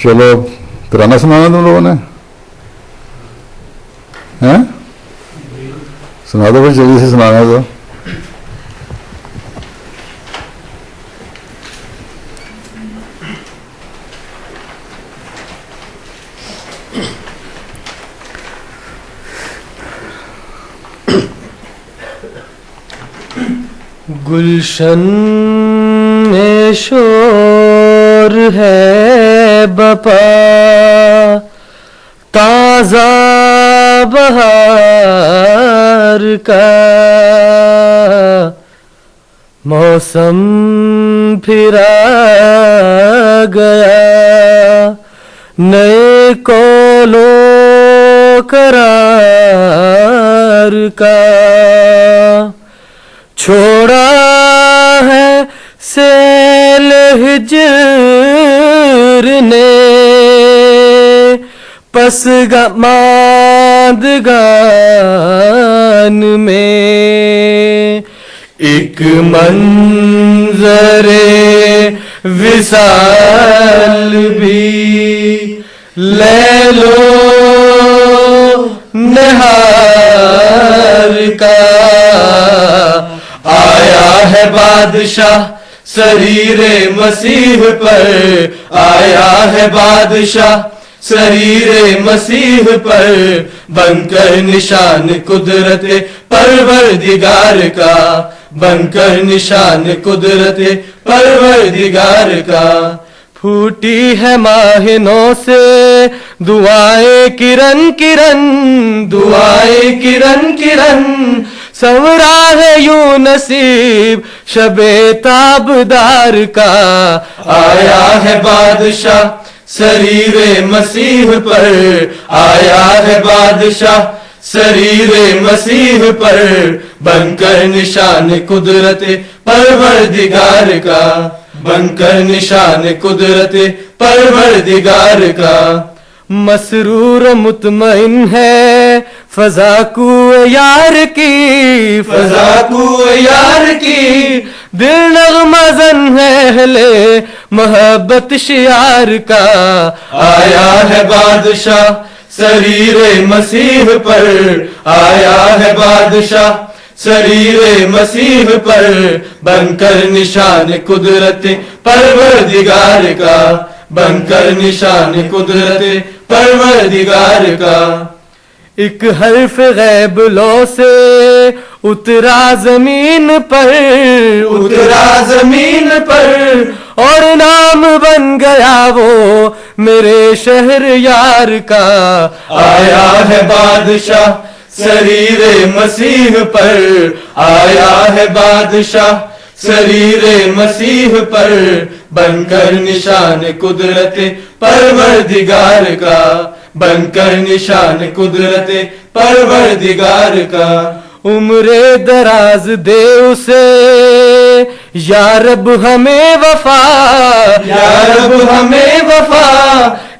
چلو ترانہ سنانا تم لوگوں نے ہیں؟ سنا دو پھر جلدی سے سنانا تو. گلشن میں شور ہے بپا تازہ بہار کا، موسم پھرا گیا نئے کولو قرار کا، چھوڑا ہے سیل ہجر نے پس ماندگان میں، ایک منظر وصال بھی لے لو نہار کا، آیا ہے بادشاہ سریر مسیح پر، آیا ہے بادشاہ سریر مسیح پر، بن کر نشان قدرت پروردگار کا، بن کر نشان قدرت پروردگار کا، پھوٹی ہے ماہ نو سے دعائیں کرن کرن، دعائیں کرن کرن، سنورا ہے یوں نصیب شب تابدار کا، آیا ہے بادشاہ سریر مسیح پر، آیا ہے بادشاہ سریر مسیح پر، بن کر نشان قدرت پروردگار کا، بن کر نشان قدرت پروردگار کا، مسرور مطمئن ہے فضا کو یار کی، فضا کو یار کی، دل نغمہ زن ہے اہل محبت شیار کا، آیا ہے بادشاہ سریر مسیح پر، آیا ہے بادشاہ سریر مسیح پر، بن کر نشان قدرت پروردگار کا، بن کر نشان قدرت پروردگار کا، ایک حرف غیب لو سے اترا زمین پر، اترا زمین پر، اور نام بن گیا وہ میرے شہر یار کا، آیا ہے بادشاہ سریر مسیح پر، آیا ہے بادشاہ سریر مسیح پر، بن کر نشان قدرت پروردگار کا، بن کر نشان قدرت پروردگار کا، عمر دراز دے اسے یا رب ہمیں وفا، یا رب ہمیں وفا،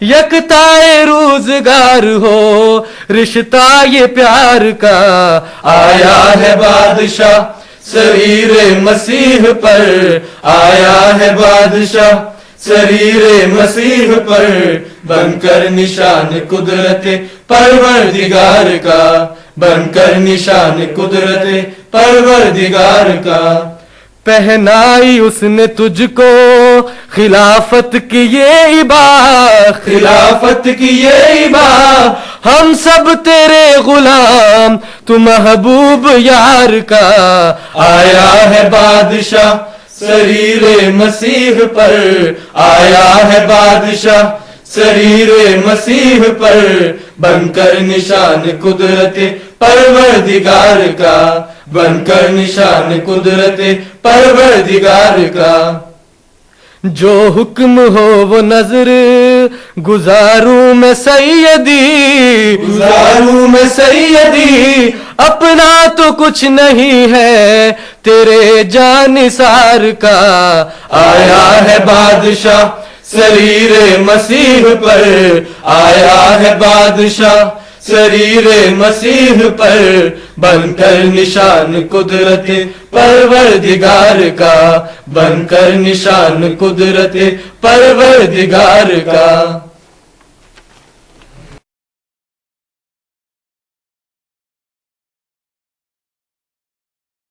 یکتائے روزگار ہو رشتہ یہ پیار کا، آیا ہے بادشاہ سریر مسیح پر، آیا ہے بادشاہ سریر مسیح پر، بن کر نشان قدرت پروردگار کا، بن کر نشان قدرت پروردگار کا، پہنائی اس نے تجھ کو خلافت کی یہ عبا، خلافت کی یہ عبا، ہم سب تیرے غلام تو محبوب یار کا، آیا ہے بادشاہ سریر مسیح پر، آیا ہے بادشاہ سریر مسیح پر، بن کر نشان قدرت پروردگار کا، بن کر نشان قدرت پروردگار کا، جو حکم ہو وہ نظر گزاروں میں سیدی، گزاروں میں سیدی، اپنا تو کچھ نہیں ہے تیرے جانثار کا، آیا ہے بادشاہ سریر مسیح پر، آیا ہے بادشاہ سریر مسیح پر، بن کر نشان قدرت پروردگار کا، بن کر نشان قدرت پروردگار کا،